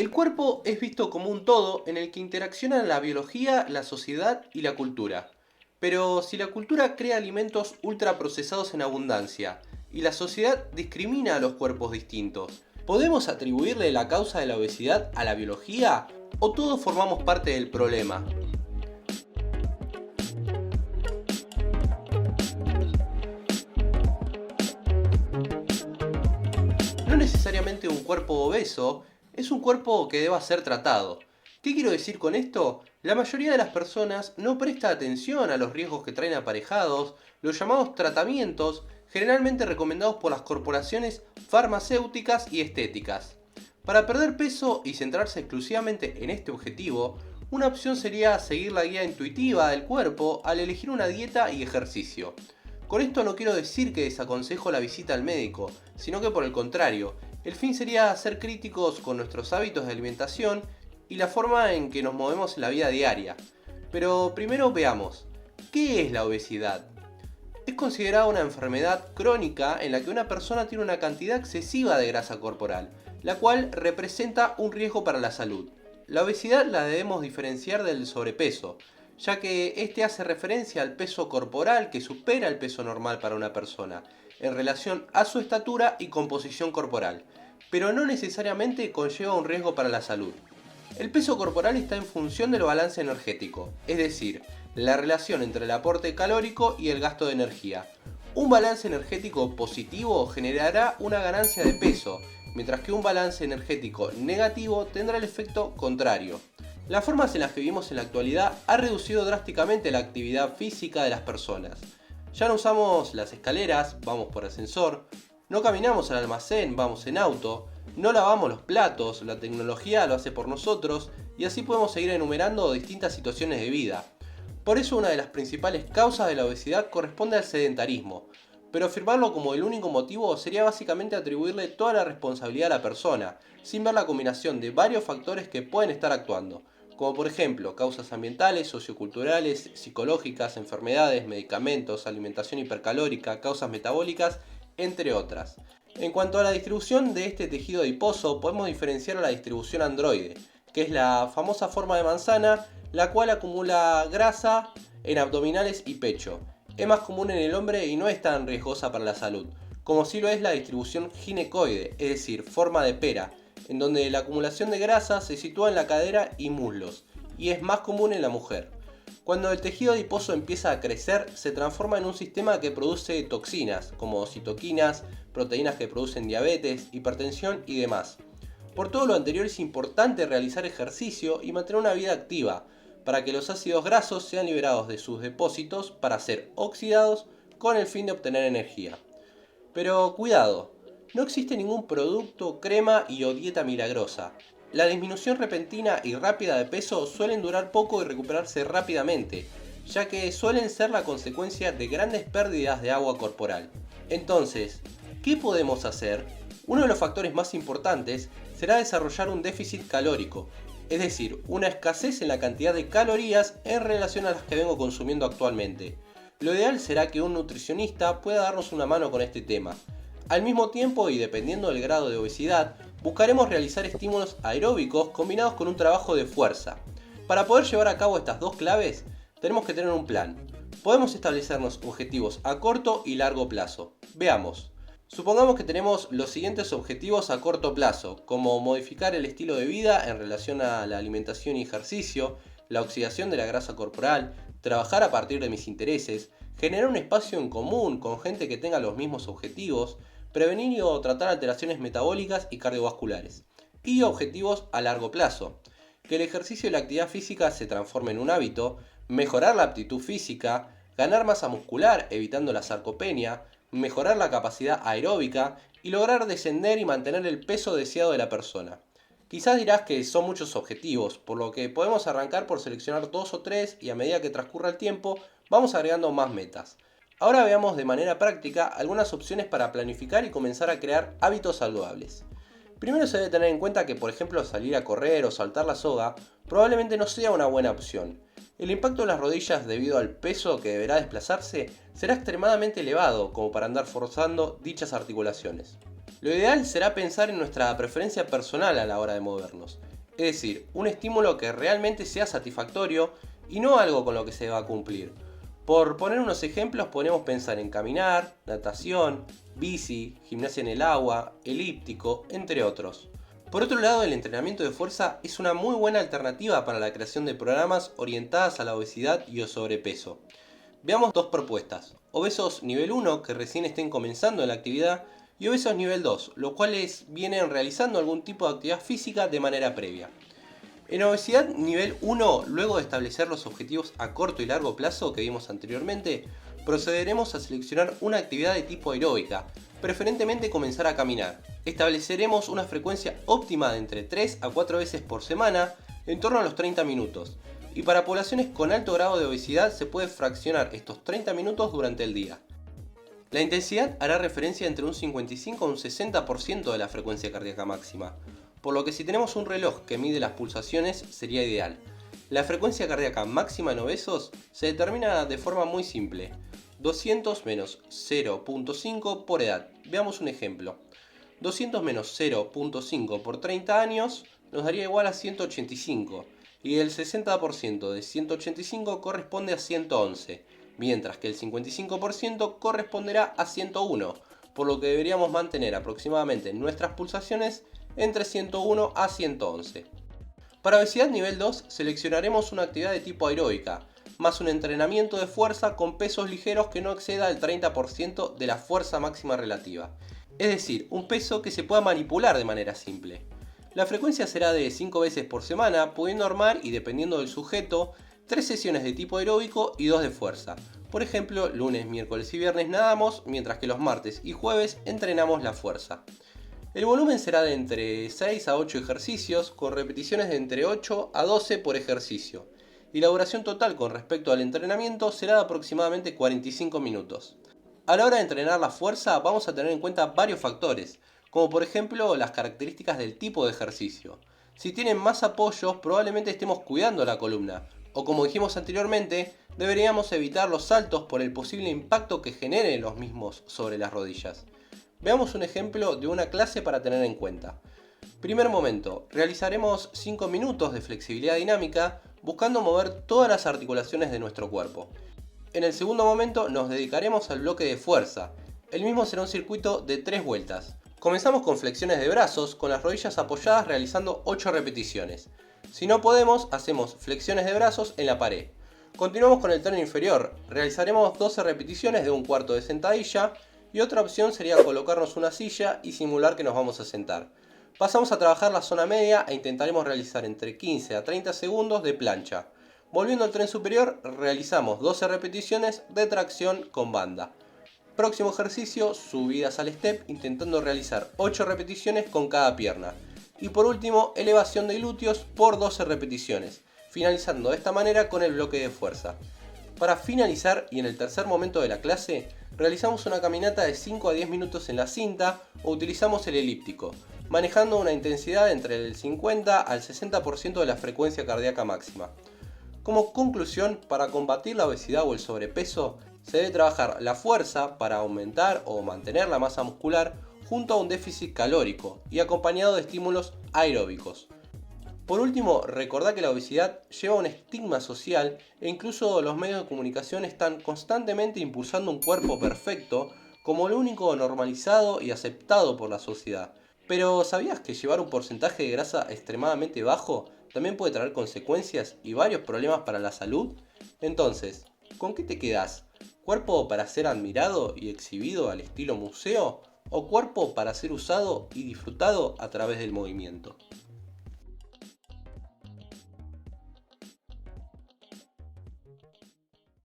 El cuerpo es visto como un todo en el que interaccionan la biología, la sociedad y la cultura. Pero si la cultura crea alimentos ultraprocesados en abundancia y la sociedad discrimina a los cuerpos distintos, ¿podemos atribuirle la causa de la obesidad a la biología o todos formamos parte del problema? No necesariamente un cuerpo obeso es un cuerpo que deba ser tratado. ¿Qué quiero decir con esto? La mayoría de las personas no presta atención a los riesgos que traen aparejados, los llamados tratamientos, generalmente recomendados por las corporaciones farmacéuticas y estéticas. Para perder peso y centrarse exclusivamente en este objetivo, una opción sería seguir la guía intuitiva del cuerpo al elegir una dieta y ejercicio. Con esto no quiero decir que desaconsejo la visita al médico, sino que por el contrario, el fin sería ser críticos con nuestros hábitos de alimentación y la forma en que nos movemos en la vida diaria. Pero primero veamos, ¿qué es la obesidad? Es considerada una enfermedad crónica en la que una persona tiene una cantidad excesiva de grasa corporal, la cual representa un riesgo para la salud. La obesidad la debemos diferenciar del sobrepeso, ya que este hace referencia al peso corporal que supera el peso normal para una persona, en relación a su estatura y composición corporal, pero no necesariamente conlleva un riesgo para la salud. El peso corporal está en función del balance energético, es decir, la relación entre el aporte calórico y el gasto de energía. Un balance energético positivo generará una ganancia de peso, mientras que un balance energético negativo tendrá el efecto contrario. Las formas en las que vivimos en la actualidad ha reducido drásticamente la actividad física de las personas. Ya no usamos las escaleras, vamos por ascensor, no caminamos al almacén, vamos en auto, no lavamos los platos, la tecnología lo hace por nosotros y así podemos seguir enumerando distintas situaciones de vida. Por eso una de las principales causas de la obesidad corresponde al sedentarismo, pero afirmarlo como el único motivo sería básicamente atribuirle toda la responsabilidad a la persona, sin ver la combinación de varios factores que pueden estar actuando, como por ejemplo causas ambientales, socioculturales, psicológicas, enfermedades, medicamentos, alimentación hipercalórica, causas metabólicas, entre otras. En cuanto a la distribución de este tejido adiposo, podemos diferenciar a la distribución androide, que es la famosa forma de manzana, la cual acumula grasa en abdominales y pecho. Es más común en el hombre y no es tan riesgosa para la salud, como sí lo es la distribución ginecoide, es decir, forma de pera, en donde la acumulación de grasa se sitúa en la cadera y muslos, y es más común en la mujer. Cuando el tejido adiposo empieza a crecer, se transforma en un sistema que produce toxinas, como citoquinas, proteínas que producen diabetes, hipertensión y demás. Por todo lo anterior es importante realizar ejercicio y mantener una vida activa, para que los ácidos grasos sean liberados de sus depósitos para ser oxidados con el fin de obtener energía. Pero cuidado, no existe ningún producto, crema y o dieta milagrosa. La disminución repentina y rápida de peso suelen durar poco y recuperarse rápidamente, ya que suelen ser la consecuencia de grandes pérdidas de agua corporal. Entonces, ¿qué podemos hacer? Uno de los factores más importantes será desarrollar un déficit calórico, es decir, una escasez en la cantidad de calorías en relación a las que vengo consumiendo actualmente. Lo ideal será que un nutricionista pueda darnos una mano con este tema. Al mismo tiempo y dependiendo del grado de obesidad, buscaremos realizar estímulos aeróbicos combinados con un trabajo de fuerza. Para poder llevar a cabo estas dos claves, tenemos que tener un plan. Podemos establecernos objetivos a corto y largo plazo. Veamos. Supongamos que tenemos los siguientes objetivos a corto plazo, como modificar el estilo de vida en relación a la alimentación y ejercicio, la oxidación de la grasa corporal, trabajar a partir de mis intereses, generar un espacio en común con gente que tenga los mismos objetivos, prevenir o tratar alteraciones metabólicas y cardiovasculares. Y objetivos a largo plazo. Que el ejercicio y la actividad física se transformen en un hábito, mejorar la aptitud física, ganar masa muscular evitando la sarcopenia, mejorar la capacidad aeróbica y lograr descender y mantener el peso deseado de la persona. Quizás dirás que son muchos objetivos, por lo que podemos arrancar por seleccionar 2 o 3 y a medida que transcurra el tiempo vamos agregando más metas. Ahora veamos de manera práctica algunas opciones para planificar y comenzar a crear hábitos saludables. Primero se debe tener en cuenta que, por ejemplo, salir a correr o saltar la soga probablemente no sea una buena opción. El impacto en las rodillas debido al peso que deberá desplazarse será extremadamente elevado como para andar forzando dichas articulaciones. Lo ideal será pensar en nuestra preferencia personal a la hora de movernos, es decir, un estímulo que realmente sea satisfactorio y no algo con lo que se va a cumplir. Por poner unos ejemplos, podemos pensar en caminar, natación, bici, gimnasia en el agua, elíptico, entre otros. Por otro lado, el entrenamiento de fuerza es una muy buena alternativa para la creación de programas orientadas a la obesidad y o sobrepeso. Veamos dos propuestas: obesos nivel 1 que recién estén comenzando en la actividad y obesos nivel 2, los cuales vienen realizando algún tipo de actividad física de manera previa. En obesidad nivel 1, luego de establecer los objetivos a corto y largo plazo que vimos anteriormente, procederemos a seleccionar una actividad de tipo aeróbica, preferentemente comenzar a caminar. Estableceremos una frecuencia óptima de entre 3 a 4 veces por semana, en torno a los 30 minutos. Y para poblaciones con alto grado de obesidad se puede fraccionar estos 30 minutos durante el día. La intensidad hará referencia entre un 55 a un 60% de la frecuencia cardíaca máxima, por lo que si tenemos un reloj que mide las pulsaciones sería ideal. La frecuencia cardíaca máxima en obesos se determina de forma muy simple: 200 menos 0.5 por edad. Veamos un ejemplo. 200 menos 0.5 por 30 años nos daría igual a 185, y el 60% de 185 corresponde a 111, mientras que el 55% corresponderá a 101, por lo que deberíamos mantener aproximadamente nuestras pulsaciones entre 101 a 111. Para obesidad nivel 2 seleccionaremos una actividad de tipo aeróbica, más un entrenamiento de fuerza con pesos ligeros que no exceda el 30% de la fuerza máxima relativa, es decir, un peso que se pueda manipular de manera simple. La frecuencia será de 5 veces por semana, pudiendo armar, y dependiendo del sujeto, 3 sesiones de tipo aeróbico y 2 de fuerza. Por ejemplo, lunes, miércoles y viernes nadamos, mientras que los martes y jueves entrenamos la fuerza. El volumen será de entre 6 a 8 ejercicios, con repeticiones de entre 8 a 12 por ejercicio, y la duración total con respecto al entrenamiento será de aproximadamente 45 minutos. A la hora de entrenar la fuerza vamos a tener en cuenta varios factores, como por ejemplo las características del tipo de ejercicio. Si tienen más apoyos, probablemente estemos cuidando la columna, o como dijimos anteriormente, deberíamos evitar los saltos por el posible impacto que generen los mismos sobre las rodillas. Veamos un ejemplo de una clase para tener en cuenta. Primer momento, realizaremos 5 minutos de flexibilidad dinámica buscando mover todas las articulaciones de nuestro cuerpo. En el segundo momento nos dedicaremos al bloque de fuerza. El mismo será un circuito de 3 vueltas. Comenzamos con flexiones de brazos con las rodillas apoyadas realizando 8 repeticiones. Si no podemos, hacemos flexiones de brazos en la pared. Continuamos con el tren inferior. Realizaremos 12 repeticiones de un cuarto de sentadilla. Y otra opción sería colocarnos una silla y simular que nos vamos a sentar. Pasamos a trabajar la zona media e intentaremos realizar entre 15 a 30 segundos de plancha. Volviendo al tren superior, realizamos 12 repeticiones de tracción con banda. Próximo ejercicio, subidas al step, intentando realizar 8 repeticiones con cada pierna. Y por último, elevación de glúteos por 12 repeticiones, finalizando de esta manera con el bloque de fuerza. Para finalizar, y en el tercer momento de la clase, realizamos una caminata de 5 a 10 minutos en la cinta o utilizamos el elíptico, manejando una intensidad entre el 50 al 60% de la frecuencia cardíaca máxima. Como conclusión, para combatir la obesidad o el sobrepeso, se debe trabajar la fuerza para aumentar o mantener la masa muscular junto a un déficit calórico y acompañado de estímulos aeróbicos. Por último, recordá que la obesidad lleva un estigma social e incluso los medios de comunicación están constantemente impulsando un cuerpo perfecto como lo único normalizado y aceptado por la sociedad. Pero ¿sabías que llevar un porcentaje de grasa extremadamente bajo también puede traer consecuencias y varios problemas para la salud? Entonces, ¿con qué te quedás? ¿Cuerpo para ser admirado y exhibido al estilo museo? ¿O cuerpo para ser usado y disfrutado a través del movimiento?